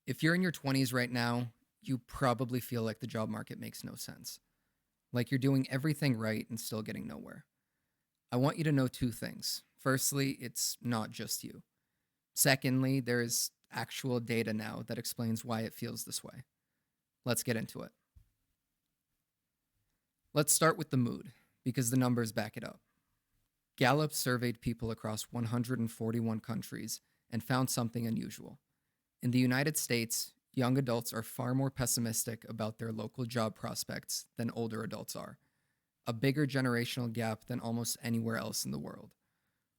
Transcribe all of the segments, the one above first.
If you're in your 20s right now, you probably feel like the job market makes no sense. Like you're doing everything right and still getting nowhere. I want you to know two things. Firstly, it's not just you. Secondly, there's actual data now that explains why it feels this way. Let's get into it. Let's start with the mood, because the numbers back it up. Gallup surveyed people across 141 countries and found something unusual. In the United States, young adults are far more pessimistic about their local job prospects than older adults are, a bigger generational gap than almost anywhere else in the world.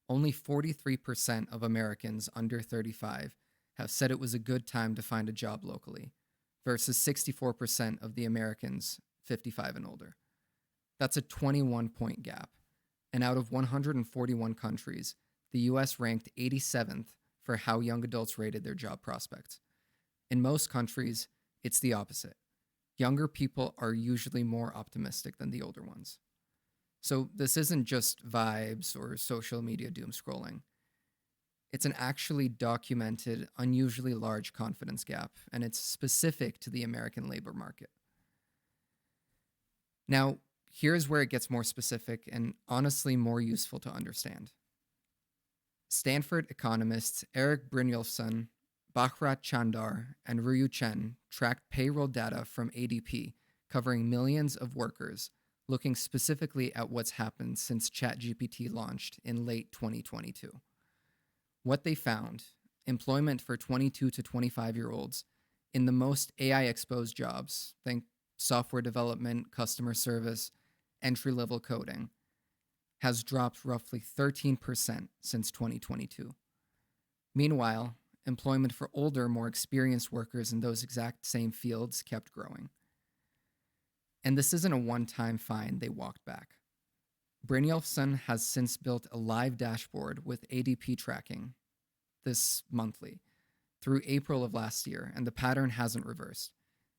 Only 43% of Americans under 35 have said it was a good time to find a job locally, versus 64% of the Americans 55 and older. That's a 21-point gap. And out of 141 countries, the US ranked 87th for how young adults rated their job prospects. In most countries, it's the opposite. Younger people are usually more optimistic than the older ones. So this isn't just vibes or social media doom scrolling. It's an actually documented, unusually large confidence gap, and it's specific to the American labor market. Now, here's where it gets more specific and honestly more useful to understand. Stanford economists Eric Brynjolfsson, Bharat Chandar, and Ryu Chen tracked payroll data from ADP covering millions of workers, looking specifically at what's happened since ChatGPT launched in late 2022. What they found: employment for 22 to 25-year-olds in the most AI exposed jobs, think software development, customer service, entry level coding, has dropped roughly 13% since 2022. Meanwhile, employment for older, more experienced workers in those exact same fields kept growing. And this isn't a one time find they walked back. Brynjolfsson has since built a live dashboard with ADP tracking, this monthly, through April of last year, and the pattern hasn't reversed.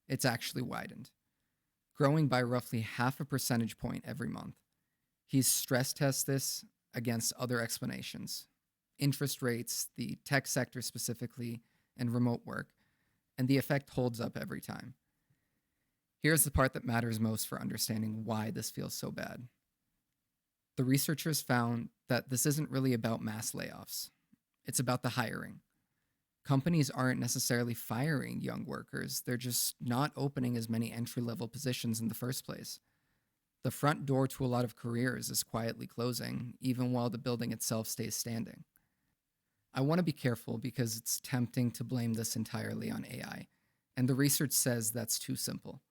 It's actually widened, growing by roughly half a percentage point every month. He's stress tested this against other explanations: interest rates, the tech sector specifically, and remote work, and the effect holds up every time. Here's the part that matters most for understanding why this feels so bad. The researchers found that this isn't really about mass layoffs, it's about the hiring. Companies aren't necessarily firing young workers, they're just not opening as many entry level positions in the first place. The front door to a lot of careers is quietly closing, even while the building itself stays standing. I want to be careful because it's tempting to blame this entirely on AI, and the research says that's too simple.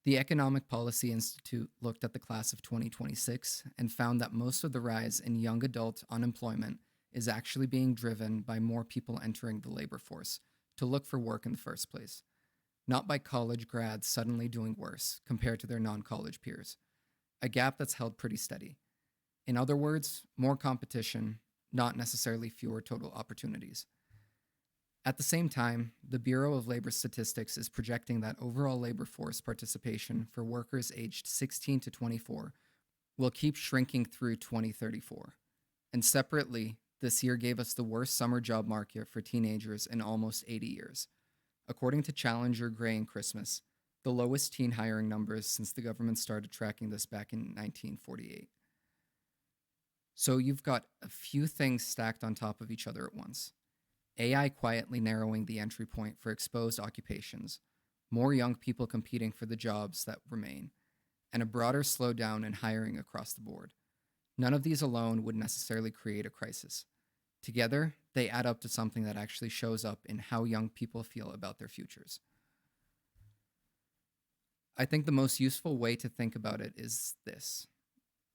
The Economic Policy Institute looked at the class of 2026 and found that most of the rise in young adult unemployment is actually being driven by more people entering the labor force to look for work in the first place, not by college grads suddenly doing worse compared to their non college peers, a gap that's held pretty steady. In other words, more competition, not necessarily fewer total opportunities. At the same time, the Bureau of Labor Statistics is projecting that overall labor force participation for workers aged 16 to 24 will keep shrinking through 2034. And separately, this year gave us the worst summer job market for teenagers in almost 80 years. According to Challenger, Gray, and Christmas, the lowest teen hiring numbers since the government started tracking this back in 1948. So you've got a few things stacked on top of each other at once. AI quietly narrowing the entry point for exposed occupations, more young people competing for the jobs that remain, and a broader slowdown in hiring across the board. None of these alone would necessarily create a crisis. Together, they add up to something that actually shows up in how young people feel about their futures. I think the most useful way to think about it is this: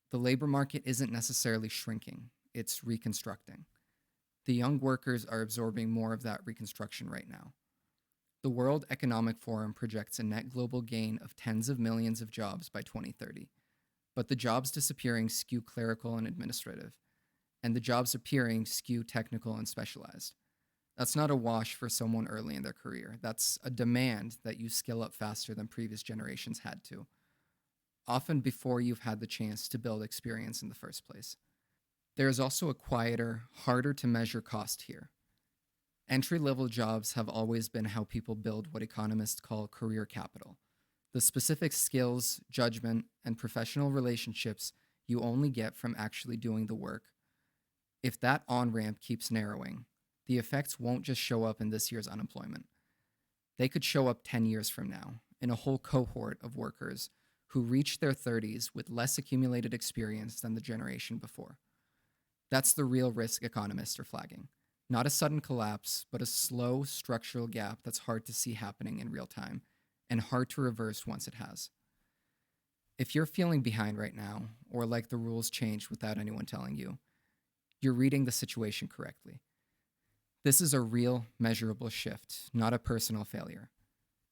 the labor market isn't necessarily shrinking, it's reconstructing. The young workers are absorbing more of that reconstruction right now. The World Economic Forum projects a net global gain of tens of millions of jobs by 2030, but the jobs disappearing skew clerical and administrative, and the jobs appearing skew technical and specialized. That's not a wash for someone early in their career. That's a demand that you skill up faster than previous generations had to, often before you've had the chance to build experience in the first place. There is also a quieter, harder to measure cost here. Entry-level jobs have always been how people build what economists call career capital. The specific skills, judgment, and professional relationships you only get from actually doing the work. If that on ramp keeps narrowing, the effects won't just show up in this year's unemployment. They could show up 10 years from now in a whole cohort of workers who reach their 30s with less accumulated experience than the generation before. That's the real risk economists are flagging. Not a sudden collapse, but a slow structural gap that's hard to see happening in real time and hard to reverse once it has. If you're feeling behind right now, or like the rules changed without anyone telling you, you're reading the situation correctly. This is a real, measurable shift, not a personal failure.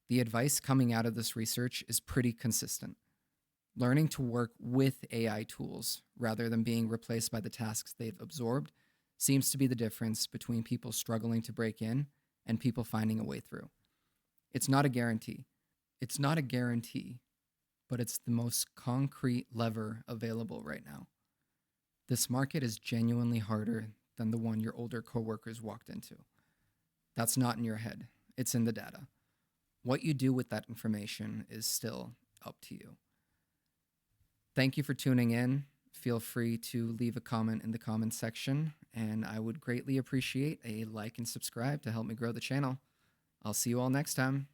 The advice coming out of this research is pretty consistent. Learning to work with AI tools rather than being replaced by the tasks they've absorbed seems to be the difference between people struggling to break in and people finding a way through. It's not a guarantee. It's not a guarantee, but it's the most concrete lever available right now. This market is genuinely harder than the one your older coworkers walked into. That's not in your head, it's in the data. What you do with that information is still up to you. Thank you for tuning in. Feel free to leave a comment in the comments section, and I would greatly appreciate a like and subscribe to help me grow the channel. I'll see you all next time.